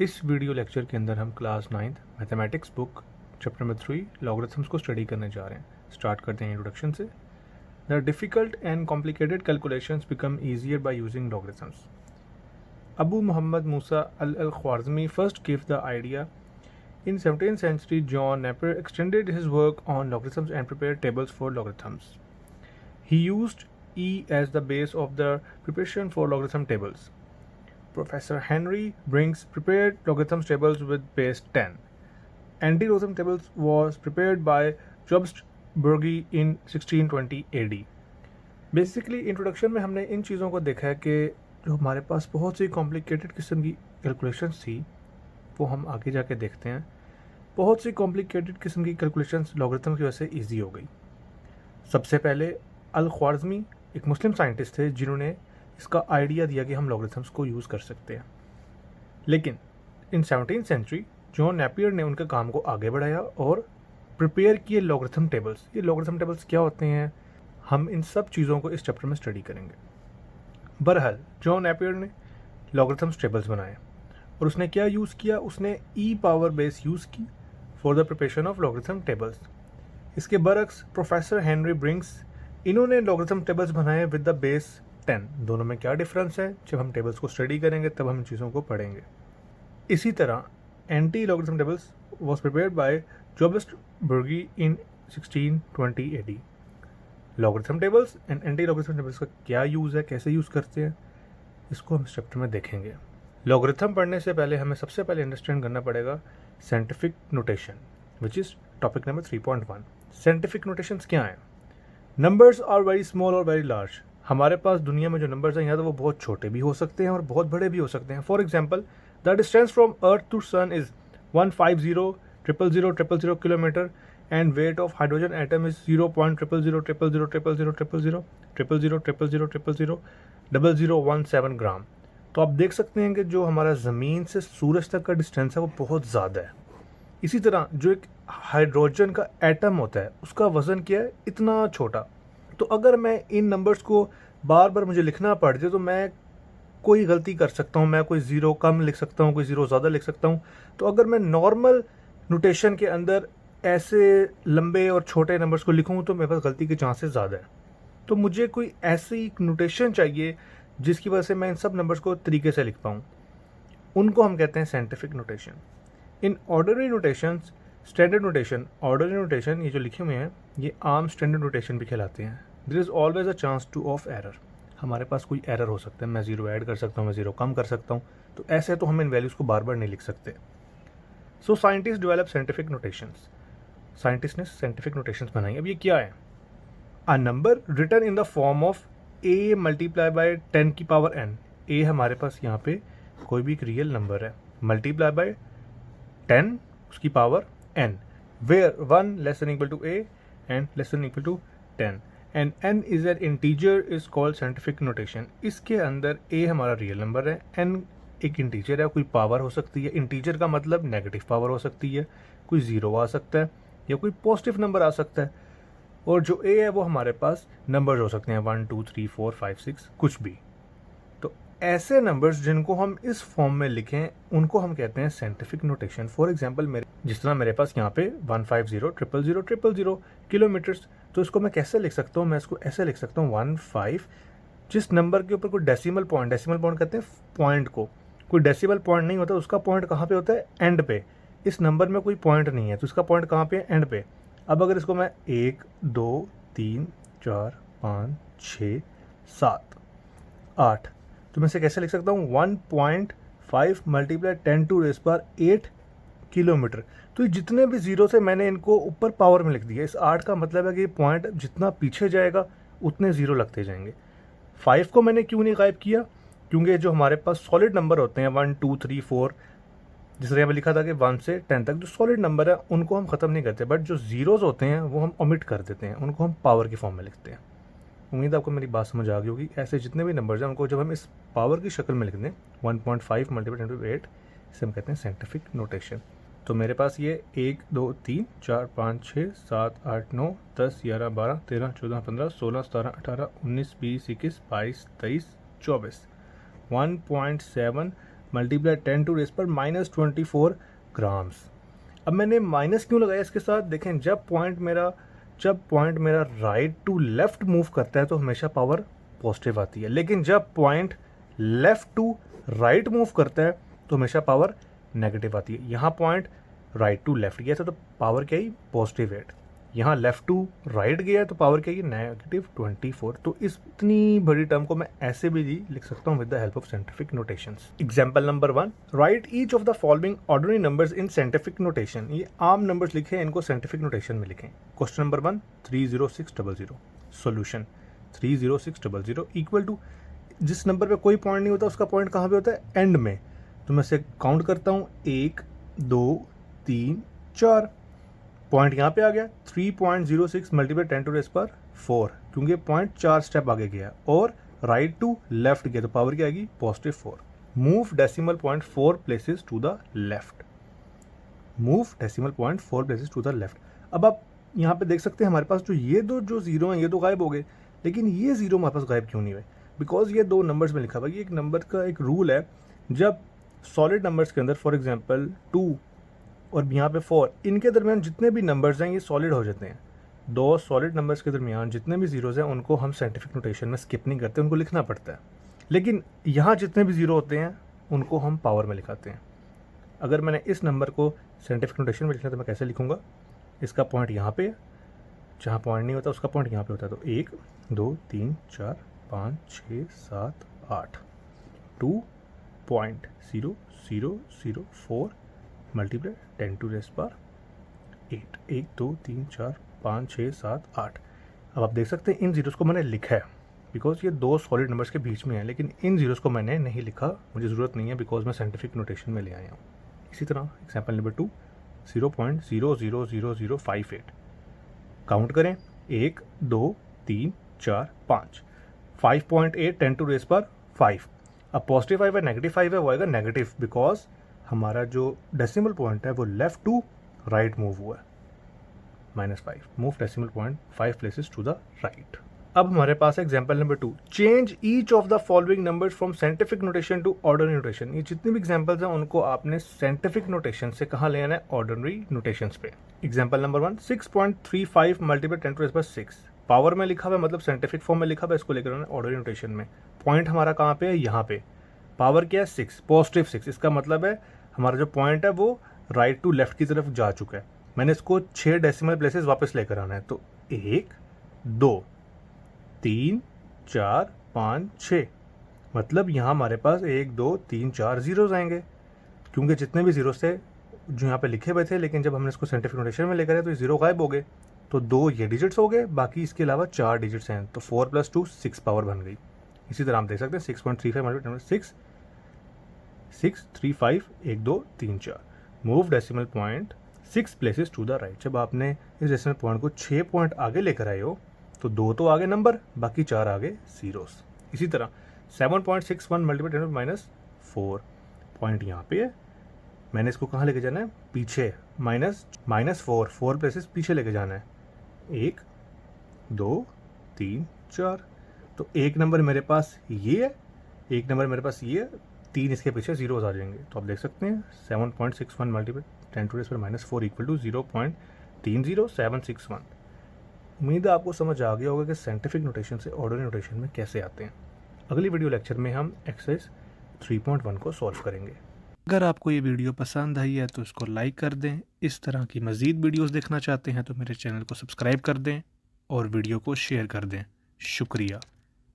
इस video lecture के अंदर हम class 9th mathematics book chapter number 3 logarithms को स्टडी करने जा रहे हैं। स्टार्ट करते हैं इंट्रोडक्शन से। The difficult and complicated calculations become easier by using logarithms. Abu Muhammad Musa al-Khwarizmi first gave the idea. In 17th century, John Napier extended his work on logarithms and prepared tables for logarithms. He used E as the base of the preparation for logarithm tables. Professor Henry Brinks prepared logarithms tables with base 10. Anti-logarithm tables was prepared by Jobst Burgi in 1620 AD. Basically introduction में हमने इन चीज़ों को देखा है कि जो हमारे पास बहुत सी कॉम्प्लिकेटेड किस्म की कैलकुलेशंस थी वो हम आगे जाके देखते हैं। बहुत सी कॉम्प्लिकेटेड किस्म की कैलकुलेशंस लॉगरिथम की वजह से ईजी हो गई। सबसे पहले अल-ख्वारिज़मी एक मुस्लिम साइंटिस्ट थे जिन्होंने इसका आइडिया दिया कि हम लॉगरिथम्स को यूज़ कर सकते हैं। लेकिन इन 17th सेंचुरी जॉन नेपियर ने उनके काम को आगे बढ़ाया और प्रिपेयर किए लॉगरिथम टेबल्स। ये लॉगरिथम टेबल्स क्या होते हैं, हम इन सब चीज़ों को इस चैप्टर में स्टडी करेंगे। बहरहाल जॉन नेपियर ने लॉगरिथम्स टेबल्स बनाए और उसने क्या यूज़ किया, उसने ई पावर बेस यूज़ की for the preparation of logarithm tables. इसके बरक्स प्रोफेसर हेनरी ब्रिंक्स, इन्होंने लॉगरिथम टेबल्स बनाए विद द बेस 10। दोनों में क्या डिफरेंस है, जब हम टेबल्स को स्टडी करेंगे तब हम इन चीज़ों को पढ़ेंगे। इसी तरह anti logarithm tables was prepared by Jobst Burgi in 1620 AD। Logarithm tables and anti logarithm tables का क्या यूज़ है, कैसे यूज़ करते हैं, इसको हम इस चैप्टर में देखेंगे। लॉगरिथम पढ़ने से पहले हमें सबसे पहले अंडरस्टैंड करना पड़ेगा scientific notation, which is topic number 3.1। Scientific notations क्या हैं? नंबर्स आर वेरी स्मॉल और वेरी लार्ज। हमारे पास दुनिया में जो नंबर्स हैं या तो वो बहुत छोटे भी हो सकते हैं और बहुत बड़े भी हो सकते हैं। For example, the distance from earth to sun is 150,000,000 kilometre and weight of hydrogen atom is 0.000000000000000000017 gram. तो आप देख सकते हैं कि जो हमारा ज़मीन से सूरज तक का डिस्टेंस है वो बहुत ज़्यादा है। इसी तरह जो एक हाइड्रोजन का एटम होता है उसका वज़न क्या है, इतना छोटा। तो अगर मैं इन नंबर्स को बार बार मुझे लिखना पड़ जाए तो मैं कोई गलती कर सकता हूँ, मैं कोई ज़ीरो कम लिख सकता हूँ, कोई ज़ीरो ज़्यादा लिख सकता हूँ। तो अगर मैं नॉर्मल नोटेशन के अंदर ऐसे लंबे और छोटे नंबर्स को लिखूँ तो मेरे पास गलती के चांसेस ज़्यादा है। तो मुझे कोई ऐसी नोटेशन चाहिए जिसकी वजह से मैं इन सब नंबर्स को तरीके से लिख पाऊँ, उनको हम कहते हैं scientific notation. In ordinary notations, standard notation, ordinary notation ये जो लिखे हुए हैं ये आम स्टैंडर्ड नोटेशन भी कहलाते हैं। There is always a chance to of error. हमारे पास कोई एरर हो सकता है, मैं ज़ीरो ऐड कर सकता हूँ, मैं ज़ीरो कम कर सकता हूँ। तो ऐसे तो हम इन वैल्यूज़ को बार बार नहीं लिख सकते। So scientist develop scientific notations. Scientist ने साइंटिफिक नोटेशंस बनाई। अब ये क्या है? A number written in the form of a multiply by 10 की पावर n। a हमारे पास यहाँ पे कोई भी एक रियल नंबर है, मल्टीप्लाई बाय 10 उसकी power n, where 1 less than equal to a and less than equal to 10 and n is an integer is called scientific notation. इसके अंदर a हमारा रियल नंबर है, n एक इंटीजर है, कोई power हो सकती है। इंटीजर का मतलब नेगेटिव पावर हो सकती है, कोई ज़ीरो आ सकता है या कोई पॉजिटिव नंबर आ सकता है। और जो a है वो हमारे पास नंबर्स हो सकते हैं 1 2 3 4 5 6 कुछ भी। तो ऐसे नंबर्स जिनको हम इस फॉर्म में लिखें उनको हम कहते हैं साइंटिफिक नोटेशन। फॉर एग्जांपल, जिस तरह मेरे पास यहाँ पे 150,000,000 किलोमीटर्स, तो इसको मैं कैसे लिख सकता हूँ? मैं इसको ऐसे लिख सकता हूँ 15, जिस नंबर के ऊपर कोई डेसिमल पॉइंट कहते हैं पॉइंट को, कोई डेसिमल पॉइंट नहीं होता, उसका पॉइंट कहाँ पे होता है? एंड पे। इस नंबर में कोई पॉइंट नहीं है तो इसका पॉइंट कहाँ पे है? एंड पे। अब अगर इसको मैं 1 2 3 4 5 6 7 8, तो मैं इसे कैसे लिख सकता हूँ? 1.5 मल्टीप्लाई 10 टू रेस पर 8 किलोमीटर। तो ये जितने भी ज़ीरो से मैंने इनको ऊपर पावर में लिख दिया। इस 8 का मतलब है कि पॉइंट जितना पीछे जाएगा उतने ज़ीरो लगते जाएंगे। 5 को मैंने क्यों नहीं गायब किया? क्योंकि जो हमारे पास सॉलिड नंबर होते हैं 1 2 3 4, जिस तरह मैंने लिखा था कि 1 से 10 तक जो सॉलिड नंबर है उनको हम ख़त्म नहीं करते, बट जो ज़ीरोज़ होते हैं वो हम ओमिट कर देते हैं, उनको हम पावर की फॉर्म में लिखते हैं। उम्मीद है आपको मेरी बात समझ आ गई होगी। ऐसे जितने भी नंबर्स हैं उनको जब हम इस पावर की शक्ल में लिख दें 1.5 मल्टीप्लाई 10 टू 8, इसे हम कहते हैं साइंटिफिक नोटेशन। तो मेरे पास ये 1 2 3 4 5 6 7 8 9 10 11 12 13 14 15 16 17 18 19 20 21 22 23 24 1.7 मल्टीप्लाई 10 टू रेस पर -24 ग्राम्स। अब मैंने माइनस क्यों लगाया इसके साथ, देखें जब पॉइंट मेरा राइट टू लेफ्ट मूव करता है तो हमेशा पावर पॉजिटिव आती है, लेकिन जब point left to right move करता है तो हमेशा पावर नेगेटिव आती है। यहाँ पॉइंट राइट टू लेफ्ट गया था तो पावर क्या ही पॉजिटिव 8, यहाँ लेफ्ट टू राइट गया तो पावर क्या है -24। तो इस इतनी बड़ी टर्म को मैं ऐसे भी लिख सकता हूँ with the help of scientific notations. Example number 1, write each of the following ordinary numbers in scientific notation. ये आम नंबर्स लिखे, इनको साइंटिफिक नोटेशन में लिखें। Question number 1 30600, solution 30600 equal to, जिस नंबर पे कोई पॉइंट नहीं होता उसका पॉइंट कहाँ पे होता है, एंड में। तो मैं इसे काउंट करता हूँ 1 2 3 4, पॉइंट यहाँ पे आ गया 3.06 मल्टीप्लाई 10 टू रेस पर 4, क्योंकि पॉइंट 4 स्टेप आगे गया और राइट टू लेफ्ट गया तो पावर क्या आएगी +4। Move decimal point 4 places to the left, move decimal point 4 places to the left. अब आप यहाँ पे देख सकते हैं हमारे पास ये दो जो जीरो हैं ये तो गायब हो गए, लेकिन ये जीरो हमारे पास गायब क्यों नहीं हुए, बिकॉज ये दो नंबर्स में लिखा हुआ है। ये एक नंबर का एक रूल है, जब सॉलिड नंबर्स के अंदर फॉर एग्जांपल 2 और यहाँ पे 4, इनके दरमियान जितने भी नंबर्स हैं ये सॉलिड हो जाते हैं। दो सॉलिड नंबर्स के दरमियान जितने भी जीरोज़ हैं उनको हम साइंटिफिक नोटेशन में स्किप नहीं करते, उनको लिखना पड़ता है। लेकिन यहाँ जितने भी जीरो होते हैं उनको हम पावर में लिखाते हैं। अगर मैंने इस नंबर को साइंटिफिक नोटेशन में लिखना तो मैं कैसे लिखूँगा, इसका पॉइंट यहाँ पे है, जहाँ पॉइंट नहीं होता उसका पॉइंट यहाँ पे होता है। तो 1 2 3 4 5 6 7 8, 2.0004 मल्टीप्लाई 10 टू रेस पर 8, 1 2 3 4 5 6 7 8। अब आप देख सकते हैं इन जीरोस को मैंने लिखा है बिकॉज ये दो सॉलिड नंबर्स के बीच में है, लेकिन इन जीरोस को मैंने नहीं लिखा, मुझे ज़रूरत नहीं है बिकॉज मैं साइंटिफिक नोटेशन में ले आया हूँ। इसी तरह एग्जाम्पल नंबर 2 0.00058, काउंट करें 1 2 3 4 5, 5.8 10 टू रेस पर 5। अब पॉजिटिव 5 है नेगेटिव 5 है, वो आएगा नेगेटिव बिकॉज हमारा जो डेसिमल पॉइंट है वो लेफ्ट टू राइट मूव हुआ है, -5, move decimal point 5 places to the right. अब हमारे पास example number 2, change each of the following numbers from scientific notation to ordinary notation. ये जितने भी एग्जांपल्स हैं उनको आपने साइंटिफिक नोटेशन से कहाँ ले आना है, ऑर्डिनरी नोटेशंस पे। Example number 1 6.35 multiply 10 to raise पर 6, पावर में लिखा हुआ है मतलब साइंटिफिक फॉर्म में लिखा हुआ है, इसको लेकर आना ऑर्डिनरी नोटेशन में। पॉइंट हमारा कहाँ पे है, यहाँ पे, पावर क्या है 6, पॉजिटिव 6, इसका मतलब है हमारा जो पॉइंट है वो राइट टू लेफ्ट की तरफ जा चुका है। मैंने इसको 6 डेसिमल प्लेसेस वापस लेकर आना है, तो 1 2 3 4 5 6, मतलब यहाँ हमारे पास 1 2 3 4 जीरोज आएंगे, क्योंकि जितने भी जीरोस थे जो यहाँ पे लिखे हुए थे, लेकिन जब हमने इसको साइंटिफिक नोटेशन में लेकर आए तो ये जीरो गायब हो गए, तो 2 ये डिजिट्स हो गए, बाकी इसके अलावा 4 डिजिट्स हैं, तो 4 + 2 6 पावर बन गई। इसी तरह हम देख सकते हैं 6.35 multiply 6 635 1 2 3 4, move decimal point 6 places to the right. जब आपने इस डेसिमल पॉइंट को 6 पॉइंट आगे लेकर आए हो तो 2 तो आगे नंबर, बाकी 4 आगे जीरोस। इसी तरह 7.61 मल्टीप्लाई 10 - 4, पॉइंट यहाँ पे है, मैंने इसको कहाँ लेके जाना है, पीछे, -4 प्लेसेस पीछे लेके जाना है, 1 2 3 4, तो एक नंबर मेरे पास ये है, एक नंबर मेरे पास ये है, 3 इसके पीछे जीरोज आ जाएंगे। तो आप देख सकते हैं 7.61 मल्टीप्लाई 10 टू रेस पर -4 इक्वल टू 0.30761। उम्मीद है आपको समझ आ गया होगा कि साइंटिफिक नोटेशन से ऑर्डिनरी नोटेशन में कैसे आते हैं। अगली वीडियो लेक्चर में हम एक्सरसाइज 3.1 को सॉल्व करेंगे। अगर आपको ये वीडियो पसंद आई है तो इसको लाइक कर दें। इस तरह की मज़ीद वीडियोस देखना चाहते हैं तो मेरे चैनल को सब्सक्राइब कर दें और वीडियो को शेयर कर दें। शुक्रिया।